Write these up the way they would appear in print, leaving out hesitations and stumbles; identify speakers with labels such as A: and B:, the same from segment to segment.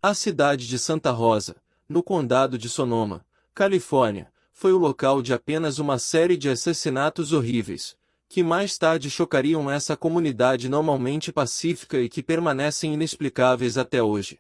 A: A cidade de Santa Rosa, no condado de Sonoma, Califórnia, foi o local de apenas uma série de assassinatos horríveis, que mais tarde chocariam essa comunidade normalmente pacífica e que permanecem inexplicáveis até hoje.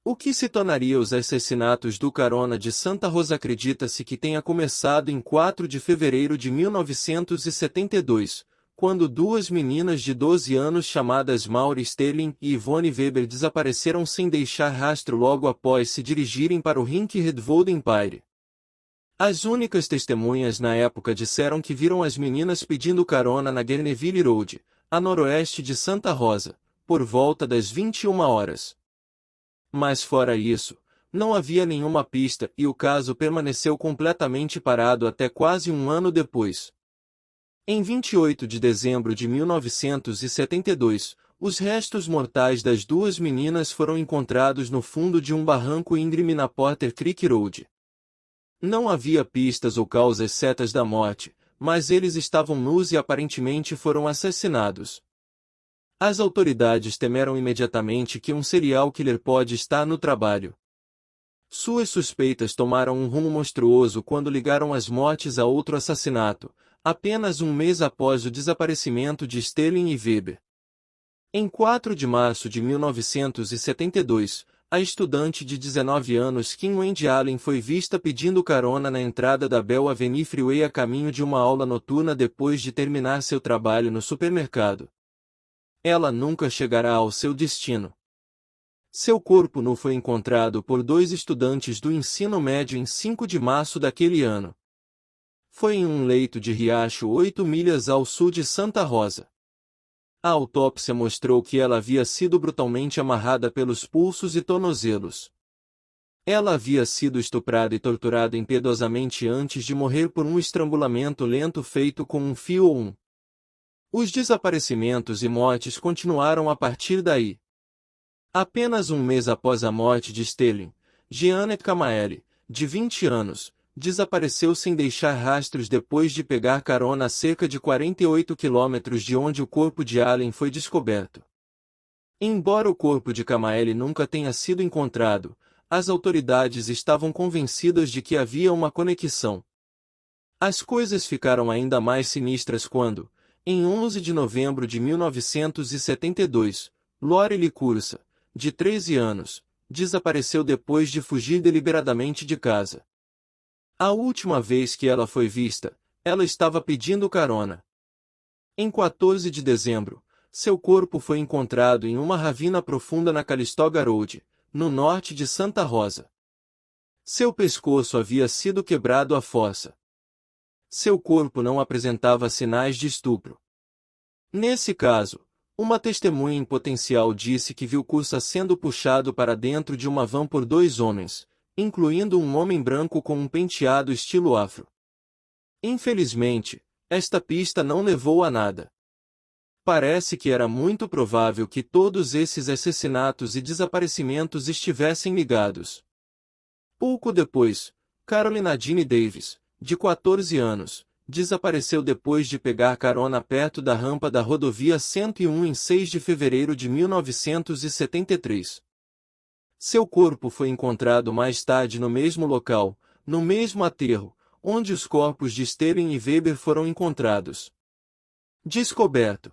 A: O que se tornaria os assassinatos do Corona de Santa Rosa? Acredita-se que tenha começado em 4 de fevereiro de 1972, quando duas meninas de 12 anos chamadas Maury Sterling e Yvonne Weber desapareceram sem deixar rastro logo após se dirigirem para o Rinkhead Empire. As únicas testemunhas na época disseram que viram as meninas pedindo carona na Gurneville Road, a noroeste de Santa Rosa, por volta das 21 horas. Mas fora isso, não havia nenhuma pista e o caso permaneceu completamente parado até quase um ano depois. Em 28 de dezembro de 1972, os restos mortais das duas meninas foram encontrados no fundo de um barranco íngreme na Porter Creek Road. Não havia pistas ou causas certas da morte, mas eles estavam nus e aparentemente foram assassinados. As autoridades temeram imediatamente que um serial killer pode estar no trabalho. Suas suspeitas tomaram um rumo monstruoso quando ligaram as mortes a outro assassinato, apenas um mês após o desaparecimento de Sterling e Weber. Em 4 de março de 1972, a estudante de 19 anos Kim Wendy Allen foi vista pedindo carona na entrada da Bell Avenue Freeway a caminho de uma aula noturna depois de terminar seu trabalho no supermercado. Ela nunca chegará ao seu destino. Seu corpo nu foi encontrado por 2 estudantes do ensino médio em 5 de março daquele ano. Foi em um leito de riacho 8 milhas ao sul de Santa Rosa. A autópsia mostrou que ela havia sido brutalmente amarrada pelos pulsos e tornozelos. Ela havia sido estuprada e torturada impiedosamente antes de morrer por um estrangulamento lento feito com um fio ou um. Os desaparecimentos e mortes continuaram a partir daí. Apenas um mês após a morte de Sterling, Jeanette Camaeli, de 20 anos, desapareceu sem deixar rastros depois de pegar carona a cerca de 48 quilômetros de onde o corpo de Allen foi descoberto. Embora o corpo de Camaeli nunca tenha sido encontrado, as autoridades estavam convencidas de que havia uma conexão. As coisas ficaram ainda mais sinistras quando, em 11 de novembro de 1972, Lori Licursa, de 13 anos, desapareceu depois de fugir deliberadamente de casa. A última vez que ela foi vista, ela estava pedindo carona. Em 14 de dezembro, seu corpo foi encontrado em uma ravina profunda na Calistoga Road, no norte de Santa Rosa. Seu pescoço havia sido quebrado à força. Seu corpo não apresentava sinais de estupro. Nesse caso, uma testemunha em potencial disse que viu Cursa sendo puxado para dentro de uma van por 2 homens, incluindo um homem branco com um penteado estilo afro. Infelizmente, esta pista não levou a nada. Parece que era muito provável que todos esses assassinatos e desaparecimentos estivessem ligados. Pouco depois, Carolina Jean Davis, de 14 anos, desapareceu depois de pegar carona perto da rampa da rodovia 101 em 6 de fevereiro de 1973. Seu corpo foi encontrado mais tarde no mesmo local, no mesmo aterro, onde os corpos de Sterling e Weber foram encontrados. Descoberto.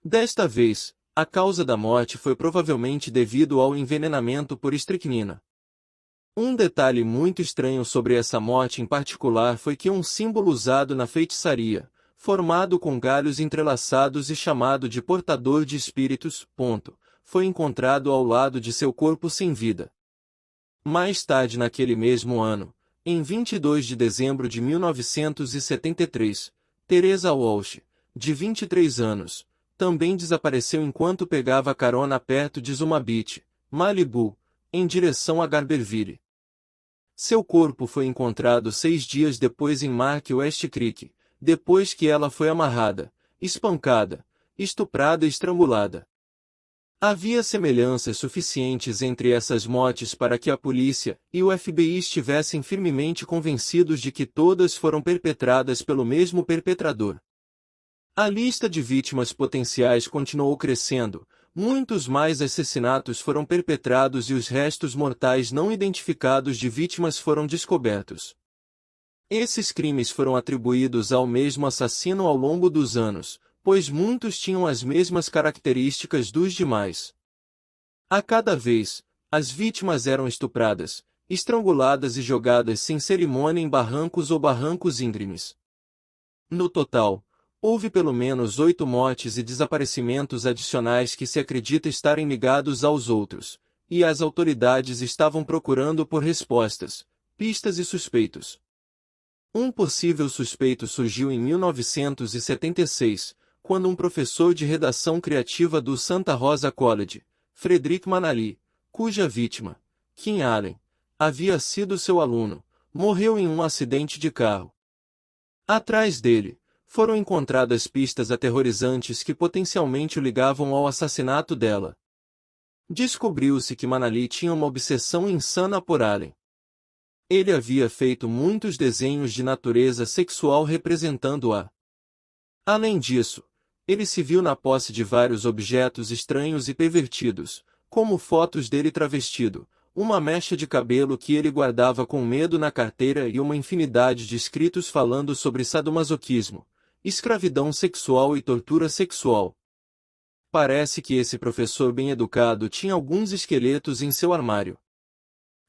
A: Desta vez, a causa da morte foi provavelmente devido ao envenenamento por estricnina. Um detalhe muito estranho sobre essa morte em particular foi que um símbolo usado na feitiçaria, formado com galhos entrelaçados e chamado de portador de espíritos, foi encontrado ao lado de seu corpo sem vida. Mais tarde naquele mesmo ano, em 22 de dezembro de 1973, Teresa Walsh, de 23 anos, também desapareceu enquanto pegava carona perto de Zuma Beach, Malibu, em direção a Garberville. Seu corpo foi encontrado 6 dias depois em Mark West Creek, depois que ela foi amarrada, espancada, estuprada e estrangulada. Havia semelhanças suficientes entre essas mortes para que a polícia e o FBI estivessem firmemente convencidos de que todas foram perpetradas pelo mesmo perpetrador. A lista de vítimas potenciais continuou crescendo, muitos mais assassinatos foram perpetrados e os restos mortais não identificados de vítimas foram descobertos. Esses crimes foram atribuídos ao mesmo assassino ao longo dos anos, pois muitos tinham as mesmas características dos demais. A cada vez, as vítimas eram estupradas, estranguladas e jogadas sem cerimônia em barrancos ou barrancos íngremes. No total, houve pelo menos 8 mortes e desaparecimentos adicionais que se acredita estarem ligados aos outros, e as autoridades estavam procurando por respostas, pistas e suspeitos. Um possível suspeito surgiu em 1976, quando um professor de redação criativa do Santa Rosa College, Frederick Manali, cuja vítima, Kim Allen, havia sido seu aluno, morreu em um acidente de carro. Atrás dele, foram encontradas pistas aterrorizantes que potencialmente o ligavam ao assassinato dela. Descobriu-se que Manali tinha uma obsessão insana por Allen. Ele havia feito muitos desenhos de natureza sexual representando-a. Além disso, ele se viu na posse de vários objetos estranhos e pervertidos, como fotos dele travestido, uma mecha de cabelo que ele guardava com medo na carteira e uma infinidade de escritos falando sobre sadomasoquismo, escravidão sexual e tortura sexual. Parece que esse professor bem-educado tinha alguns esqueletos em seu armário.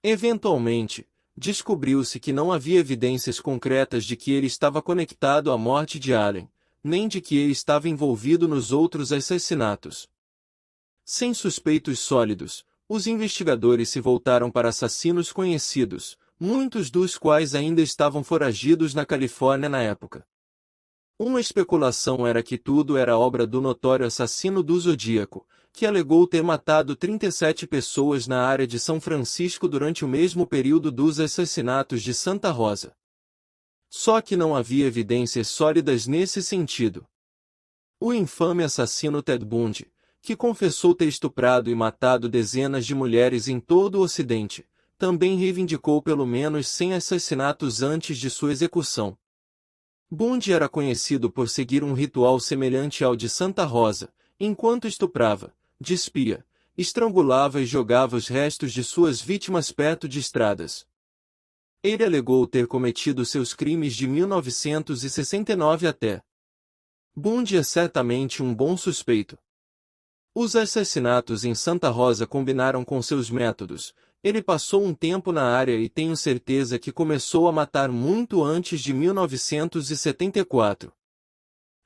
A: Eventualmente, descobriu-se que não havia evidências concretas de que ele estava conectado à morte de Allen, nem de que ele estava envolvido nos outros assassinatos. Sem suspeitos sólidos, os investigadores se voltaram para assassinos conhecidos, muitos dos quais ainda estavam foragidos na Califórnia na época. Uma especulação era que tudo era obra do notório assassino do Zodíaco, que alegou ter matado 37 pessoas na área de São Francisco durante o mesmo período dos assassinatos de Santa Rosa. Só que não havia evidências sólidas nesse sentido. O infame assassino Ted Bundy, que confessou ter estuprado e matado dezenas de mulheres em todo o Ocidente, também reivindicou pelo menos 100 assassinatos antes de sua execução. Bundy era conhecido por seguir um ritual semelhante ao de Santa Rosa, enquanto estuprava, despia, estrangulava e jogava os restos de suas vítimas perto de estradas. Ele alegou ter cometido seus crimes de 1969 até. Bundy é certamente um bom suspeito. Os assassinatos em Santa Rosa combinaram com seus métodos. Ele passou um tempo na área e tenho certeza que começou a matar muito antes de 1974.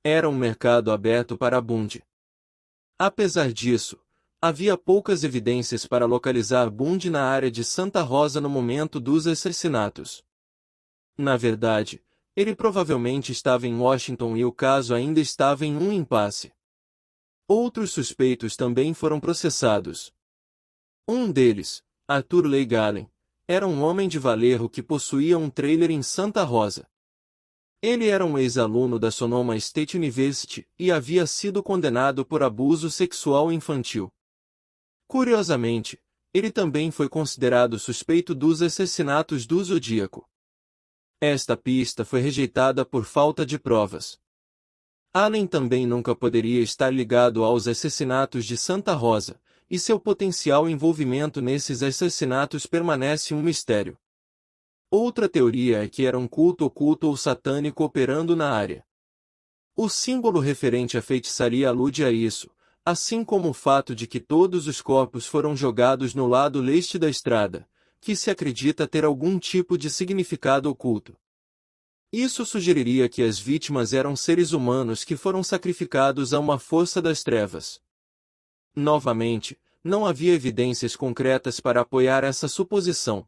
A: Era um mercado aberto para Bundy. Apesar disso, havia poucas evidências para localizar Bundy na área de Santa Rosa no momento dos assassinatos. Na verdade, ele provavelmente estava em Washington e o caso ainda estava em um impasse. Outros suspeitos também foram processados. Um deles, Arthur Leigh Gallen, era um homem de Vallejo que possuía um trailer em Santa Rosa. Ele era um ex-aluno da Sonoma State University e havia sido condenado por abuso sexual infantil. Curiosamente, ele também foi considerado suspeito dos assassinatos do Zodíaco. Esta pista foi rejeitada por falta de provas. Allen também nunca poderia estar ligado aos assassinatos de Santa Rosa, e seu potencial envolvimento nesses assassinatos permanece um mistério. Outra teoria é que era um culto oculto ou satânico operando na área. O símbolo referente à feitiçaria alude a isso, assim como o fato de que todos os corpos foram jogados no lado leste da estrada, que se acredita ter algum tipo de significado oculto. Isso sugeriria que as vítimas eram seres humanos que foram sacrificados a uma força das trevas. Novamente, não havia evidências concretas para apoiar essa suposição.